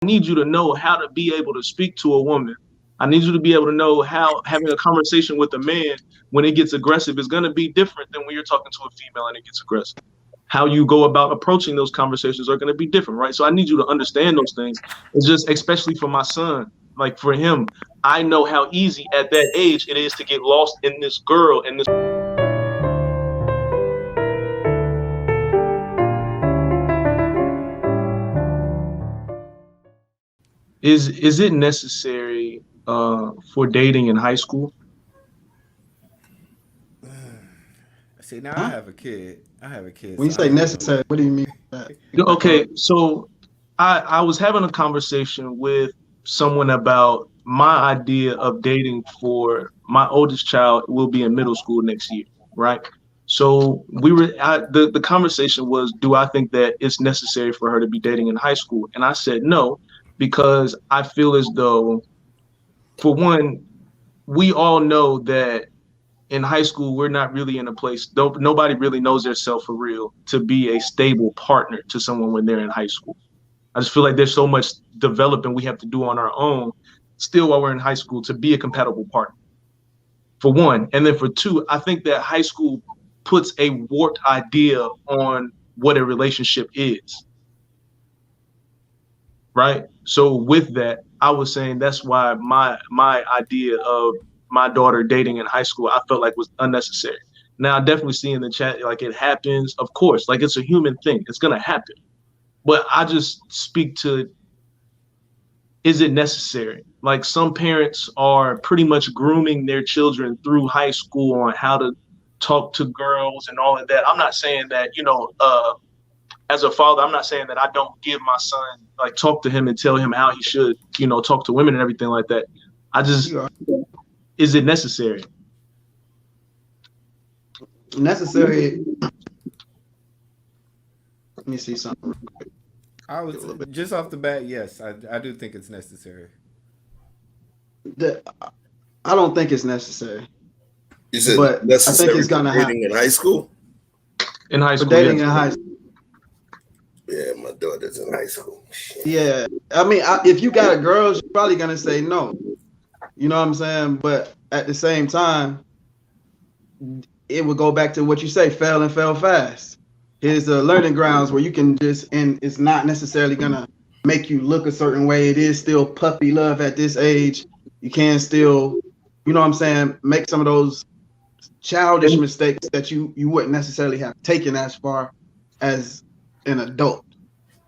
need you to know how to be able to speak to a woman. I need you to be able to know how having a conversation with a man when it gets aggressive is going to be different than when you're talking to a female and it gets aggressive. How you go about approaching those conversations are going to be different, right? So I need you to understand those things. It's just, especially for my son, like for him, I know how easy at that age it is to get lost in this girl and this. Is it necessary for dating in high school? See, now Huh? I have a kid. I have a kid, When you so I say don't know. necessary, what do you mean by that? Okay, so I was having a conversation with someone about my idea of dating for my oldest child will be in middle school next year, right? So the conversation was, do I think that it's necessary for her to be dating in high school? And I said no, because I feel as though, for one, we all know that in high school we're not really in a place, nobody really knows themselves for real to be a stable partner to someone when they're in high school. I just feel like there's so much developing we have to do on our own still while we're in high school to be a compatible partner, for one. And then for two, I think that high school puts a warped idea on what a relationship is, right? So with that, I was saying that's why my idea of my daughter dating in high school I felt like was unnecessary. Now I definitely see in the chat like it happens, of course, like it's a human thing. It's gonna happen. But I just speak to, is it necessary? Like some parents are pretty much grooming their children through high school on how to talk to girls and all of that. I'm not saying that, as a father, I'm not saying that I don't give my son, like, talk to him and tell him how he should, talk to women and everything like that. I just, You are is it necessary? necessary. Let me see something. I Get a was little bit. just off the bat. Yes, I do think it's necessary. The, I don't think it's necessary, You said but I think necessary it's for gonna happen dating in high school? In high for school, dating yes. in high school. Yeah, my daughter's in high school. Shit. Yeah, I mean, if you got a girl, she's probably gonna say no. You know what I'm saying? But at the same time, it would go back to what you say, fail and fail fast. Here's the learning grounds where you can just, and it's not necessarily gonna make you look a certain way. It is still puppy love at this age. You can still, you know what I'm saying, make some of those childish And mistakes that you wouldn't necessarily have taken as far as an adult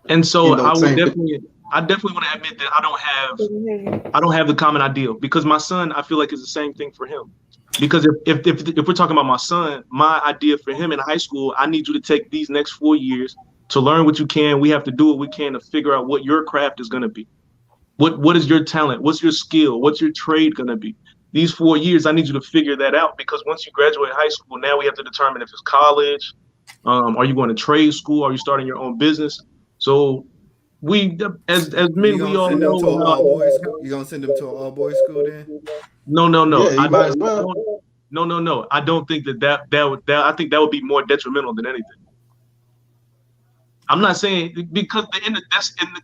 and so in those same situations. I definitely want to admit that Couldn't hear you. I don't have the common ideal, because my son, I feel like, is the same thing for him. Because if we're talking about my son, my idea for him in high school, I need you to take these next 4 years to learn what you can. We have to do what we can to figure out what your craft is going to be. What is your talent? What's your skill? What's your trade going to be? These 4 years, I need you to figure that out, because once you graduate high school, now we have to determine if it's college. Are you going to trade school? Are you starting your own business? So we, as You men, we gonna all send them to know an about. all boys? You gonna send them to an all boys school then? No, no, no. Yeah, you might as well. No, no, no. I don't think that I think that would be more detrimental than anything. I'm not saying, because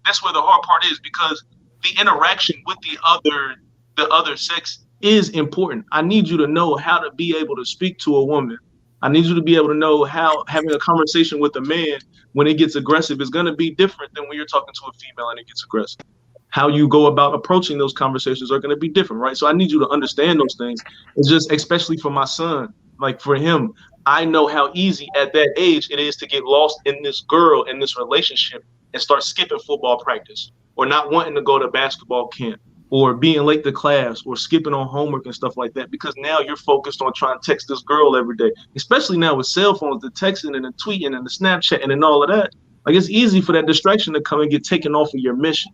that's where the hard part is, because the interaction with the other sex is important. I need you to know how to be able to speak to a woman. I need you to be able to know how having a conversation with a man when it gets aggressive is going to be different than when you're talking to a female and it gets aggressive. How you go about approaching those conversations are going to be different, right? So I need you to understand those things. It's just, especially for my son, like for him, I know how easy at that age it is to get lost in this girl in this relationship and start skipping football practice, or not wanting to go to basketball camp, or being late to class, or skipping on homework and stuff like that, because now you're focused on trying to text this girl every day, especially now with cell phones, the texting and the tweeting and the Snapchatting and all of that. Like, it's easy for that distraction to come and get taken off of your mission.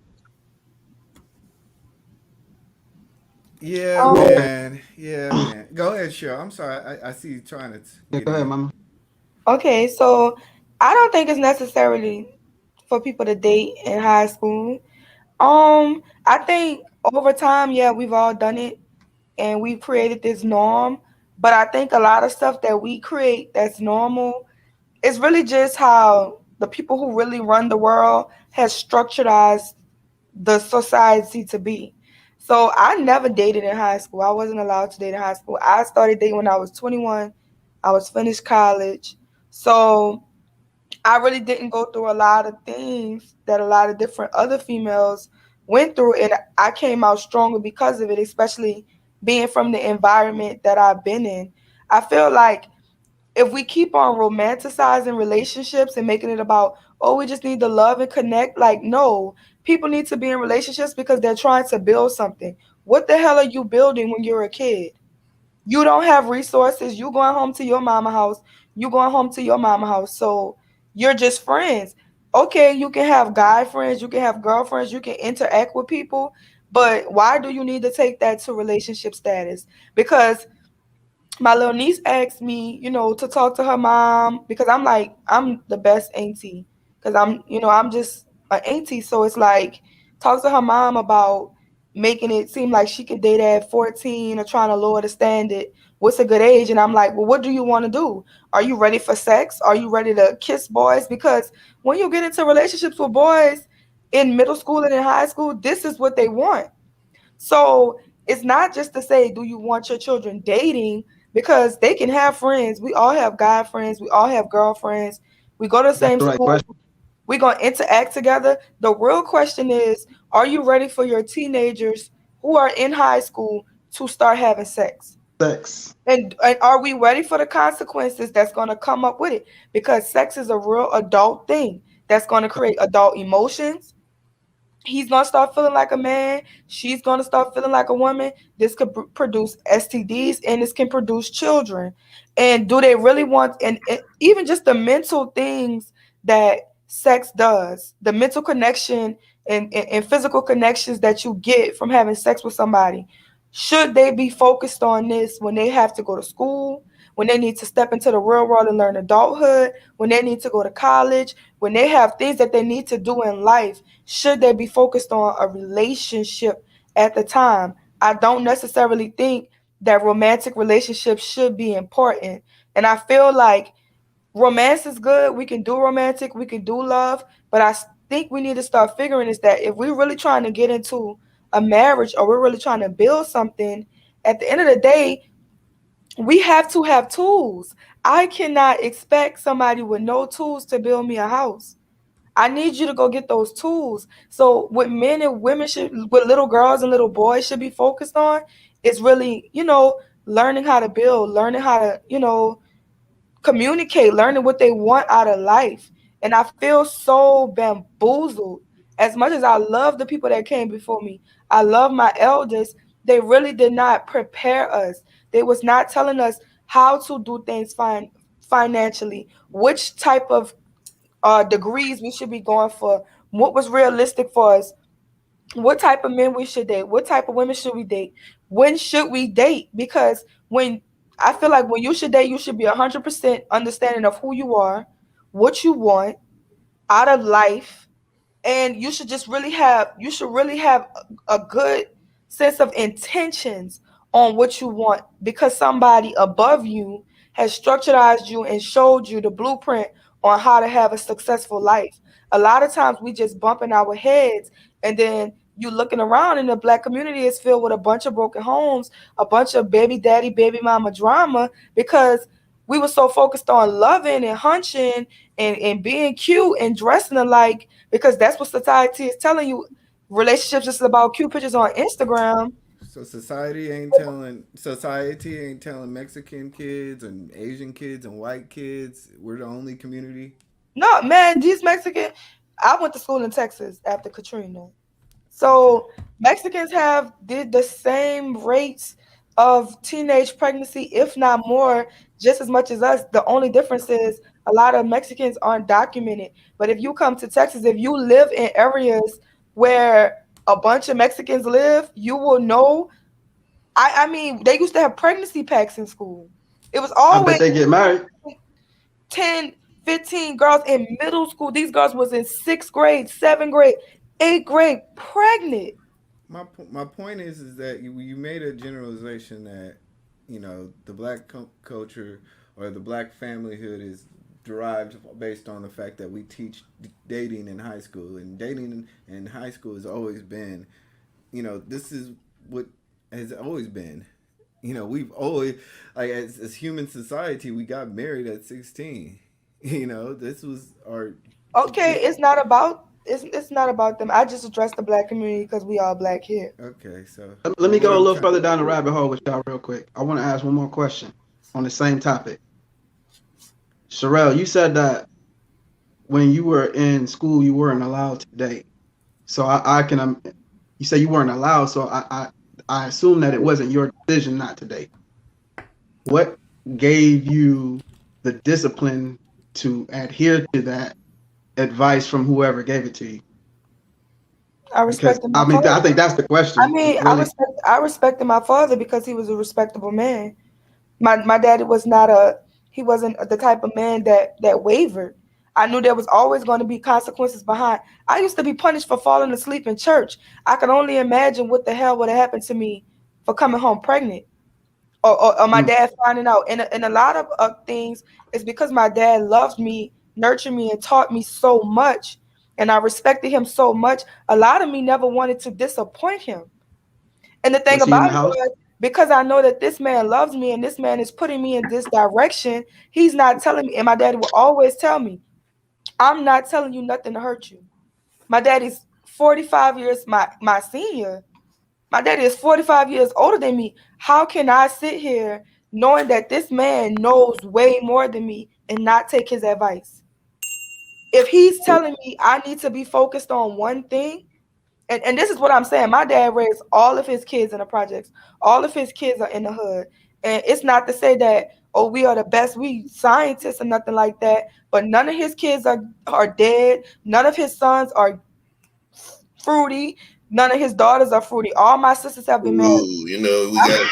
Yeah, Um, man. Yeah, man. Go ahead, Cheryl. I'm sorry. I see you trying to Yeah, get go ahead, in. mama. okay, so I don't think it's necessarily for people to date in high school. I think over time, yeah, we've all done it and we've created this norm. But I think a lot of stuff that we create that's normal is really just how the people who really run the world has structured us the society to be. So I never dated in high school. I wasn't allowed to date in high school. I started dating when I was 21. I was finished college. So I really didn't go through a lot of things that a lot of different other females went through, and I came out stronger because of it, especially being from the environment that I've been in. I feel like if we keep on romanticizing relationships and making it about, oh, we just need to love and connect, like, no, people need to be in relationships because they're trying to build something. What the hell are you building when you're a kid? You don't have resources. You going home to your mama house. You going home to your mama house. So you're just friends. Okay, you can have guy friends, you can have girlfriends, you can interact with people, but why do you need to take that to relationship status? Because my little niece asked me, to talk to her mom because I'm like, I'm the best auntie because I'm just an auntie. So it's like, talk to her mom about making it seem like she could date at 14 or trying to lower the standard. What's a good age? And I'm like, well, what do you want to do? Are you ready for sex? Are you ready to kiss boys? Because when you get into relationships with boys in middle school and in high school, this is what they want. So it's not just to say, do you want your children dating? Because they can have friends. We all have guy friends. We all have girlfriends. We go to the That's same the right school. question. We're going to interact together. The real question is, are you ready for your teenagers who are in high school to start having sex? Sex. And are we ready for the consequences that's going to come up with it? Because sex is a real adult thing that's going to create adult emotions. He's gonna start feeling like a man. She's gonna start feeling like a woman. This could produce STDs and this can produce children. And do they really want? And even just the mental things that sex does, the mental connection and physical connections that you get from having sex with somebody. Should they be focused on this when they have to go to school? When they need to step into the real world and learn adulthood? When they need to go to college? When they have things that they need to do in life? Should they be focused on a relationship at the time? I don't necessarily think that romantic relationships should be important. And I feel like romance is good. We can do romantic, we can do love, but think we need to start figuring is that if we're really trying to get into a marriage or we're really trying to build something, at the end of the day, we have to have tools. I cannot expect somebody with no tools to build me a house. I need you to go get those tools. So what men and women should, what little girls and little boys should be focused on is really, learning how to build, learning how to, communicate, learning what they want out of life. And I feel so bamboozled. As much as I love the people that came before me, I love my elders. They really did not prepare us. They was not telling us how to do things financially, which type of degrees we should be going for, what was realistic for us, what type of men we should date, what type of women should we date, when should we date? Because when I feel like when you should date, you should be 100% understanding of who you are, what you want out of life, and you should really have a good sense of intentions on what you want because somebody above you has structurized you and showed you the blueprint on how to have a successful life. A lot of times we just bump in our heads, and then you looking around and the black community is filled with a bunch of broken homes, a bunch of baby daddy baby mama drama because we were so focused on loving and hunching and being cute and dressing alike because that's what society is telling you. Relationships is about cute pictures on Instagram. So society ain't telling Mexican kids and Asian kids and white kids we're the only community. No, man, these Mexican. I went to school in Texas after Katrina. Okay. So Mexicans have did the same rates of teenage pregnancy, if not more, just as much as us. The only difference is a lot of Mexicans aren't documented. But if you come to Texas, if you live in areas where a bunch of Mexicans live, you will know. I mean, they used to have pregnancy packs in school. It was I bet always they get married. 10, 15 girls in middle school. These girls was in sixth grade, seventh grade, eighth grade, pregnant. My point is that you made a generalization that the black culture or the black familyhood is derived based on the fact that we teach dating in high school, and dating in high school has always been, this is what has always been. We've always, like, as human society, we got married at 16. This was our. Okay, it's not about it's not about them. I just address the black community because we all black here. Okay, so Let me what go a I'm little trying. further down the rabbit hole with y'all real quick. I want to ask one more question on the same topic. Sherelle, you said that when you were in school, you weren't allowed to date. So I can, you say you weren't allowed. So I assume that it wasn't your decision not to date. What gave you the discipline to adhere to that advice from whoever gave it to you? I Because respected my father. I think that's the question. I mean, Really, I respected my father because he was a respectable man. My daddy was not a he wasn't the type of man that wavered. I knew there was always going to be consequences behind. I used to be punished for falling asleep in church. I could only imagine what the hell would have happened to me for coming home pregnant. Or my mm, dad finding out. And a lot of things is because my dad loved me, nurtured me, and taught me so much, and I respected him so much. A lot of me never wanted to disappoint him. And the thing was he in about the it house? was because I know that this man loves me and this man is putting me in this direction, he's not telling me. And my daddy will always tell me, I'm not telling you nothing to hurt you. My daddy's 45 years my senior. My daddy is 45 years older than me. How can I sit here knowing that this man knows way more than me and not take his advice? If he's telling me I need to be focused on one thing, and this is what I'm saying. My dad raised all of his kids in the projects. All of his kids are in the hood. And it's not to say that, oh, we are the best, we scientists or nothing like that. But none of his kids are dead. None of his sons are fruity. None of his daughters are fruity. All my sisters have been married. Ooh, we got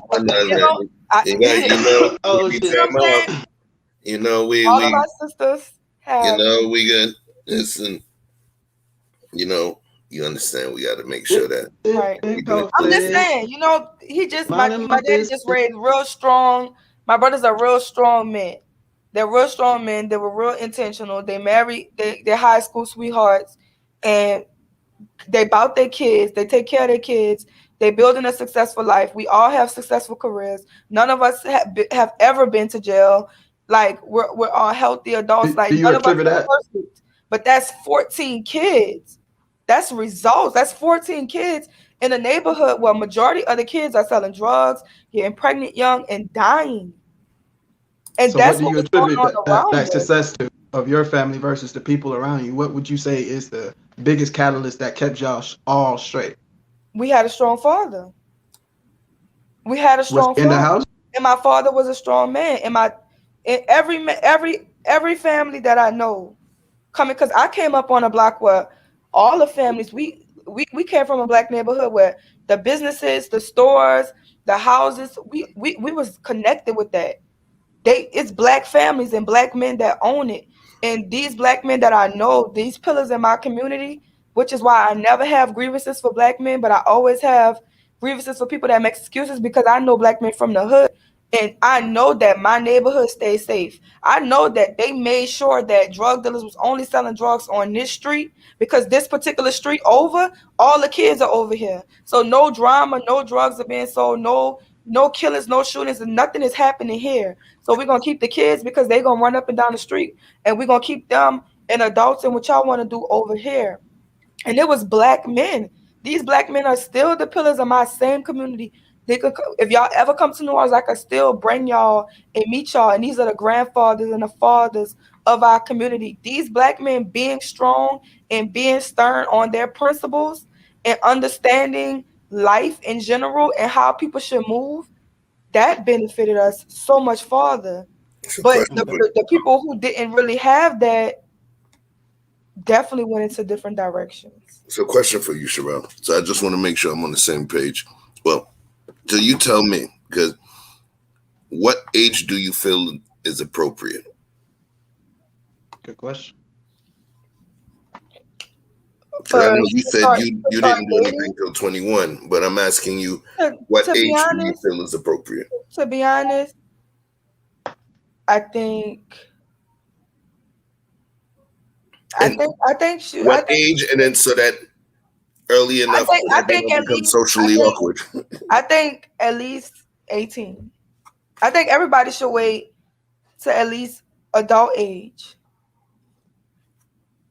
one You know, that I, you got, you Oh we shit! know time what I'm off. saying? All of We my sisters have. we got listen. You understand. We got to make This sure that Right. we doing I'm just things. conflict, saying, he just minding my my daddy just business. raised real strong. My brothers are real strong men. They're real strong men. They were real intentional. They married they're high school sweethearts, and they bout their kids. They take care of their kids. They building a successful life. We all have successful careers. None of us have ever been to jail. Like we're all healthy adults. Do Like you none of us attribute are that? perfect. But that's 14 kids. That's results. That's 14 kids in a neighborhood where majority of the kids are selling drugs, getting pregnant young, and dying. And So what that's do what you was going attribute on that around us. success to of your family versus the people around you? What would you say is the biggest catalyst that kept y'all all straight? We had a strong father. We had a Was strong he in the father, house? and my father was a strong man. And every family that I know coming, because I came up on a block where all the families we came from a black neighborhood where the businesses, the stores, the houses, we was connected with that. It's black families and black men that own it. And these black men that I know, these pillars in my community, which is why I never have grievances for black men, but I always have grievances for people that make excuses because I know black men from the hood. And I know that my neighborhood stays safe. I know that they made sure that drug dealers was only selling drugs on this street because this particular street over, all the kids are over here. So no drama, no drugs are being sold, no killings, no shootings, and nothing is happening here. So we're gonna keep the kids because they're gonna run up and down the street, and we're gonna keep them and adults and what y'all want to do over here. And it was black men. These black men are still the pillars of my same community. They could, if y'all ever come to New Orleans, I could still bring y'all and meet y'all. And these are the grandfathers and the fathers of our community. These black men being strong and being stern on their principles and understanding life in general and how people should move, that benefited us so much farther. It's a But question the, for the, the people who didn't really have that definitely went into different directions. it's a question for you, Sherelle. So I just want to make sure I'm on the same page. Well, so you tell me, because what age do you feel is appropriate? Good question. Because I For know you to said start you start didn't do anything dating, until 21, but I'm asking you, to, what to be age do you honest, feel is appropriate? to be honest, I think And I what think age? And then so that early enough so I that they think don't at become least socially awkward. I think at least 18. I think everybody should wait to at least adult age.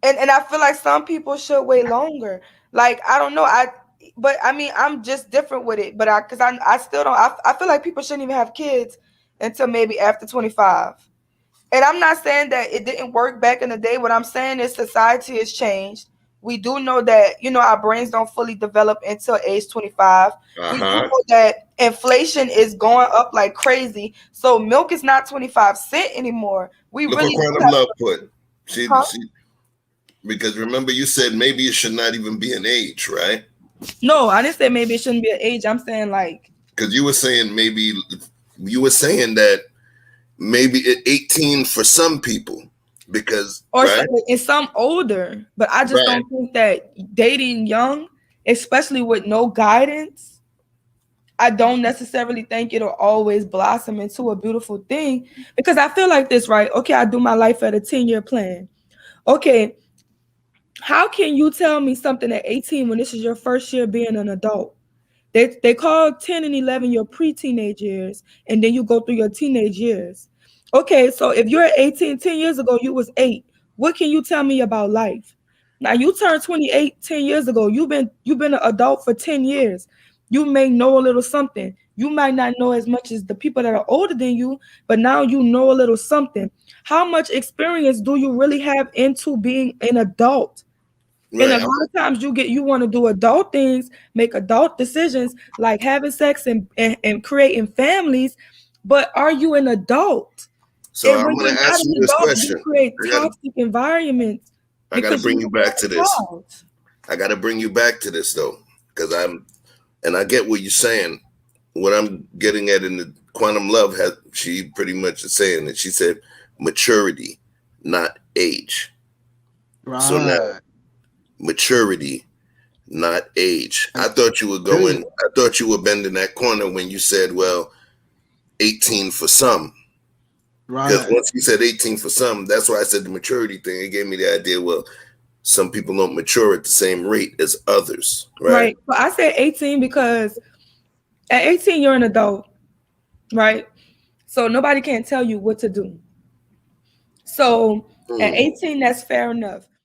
And I feel like some people should wait longer. Like I don't know, but I mean I'm just different with it. But I still don't I feel like people shouldn't even have kids until maybe after 25. And I'm not saying that it didn't work back in the day. What I'm saying is society has changed. We do know that, our brains don't fully develop until age 25. Uh We do huh. know that inflation is going up like crazy. So milk is not 25 cents anymore. We Look what really do Quantum have, Love put. huh? She because remember you said maybe it should not even be an age, right? No, I didn't say maybe it shouldn't be an age. I'm saying like, Because you were saying maybe you were saying that maybe at 18 for some people because or right, in some older, but I just right. don't think that dating young, especially with no guidance, I don't necessarily think it'll always blossom into a beautiful thing because I feel like this, right? Okay, I do my life at a 10-year plan. Okay, how can you tell me something at 18 when this is your first year being an adult? They call 10 and 11 your pre-teenage years, and then you go through your teenage years. Okay, so if you're 18, 10 years ago, you was 8. What can you tell me about life? Now you turned 28 10 years ago. You've been an adult for 10 years. You may know a little something. You might not know as much as the people that are older than you, but now you know a little something. How much experience do you really have into being an adult? And a Right. lot of times you want to do adult things, make adult decisions like having sex and creating families, but are you an adult? So And I'm when gonna you're not ask an you this adult, you question. create I gotta toxic environments I gotta because you're bring you looking back at to a this. child. I gotta bring you back to this though. Because and I get what you're saying. What I'm getting at in the quantum love has she pretty much is saying that she said maturity, not age. So now Right. maturity, not age. I thought you were Agree. going, I thought you were bending that corner when you said, well, 18 for some. Because Right. once you said 18 for some, that's why I said the maturity thing. It gave me the idea, well, some people don't mature at the same rate as others, right? Right. So I said 18 because at 18 you're an adult, right? So nobody can tell you what to do. So at Hmm. 18, that's fair enough.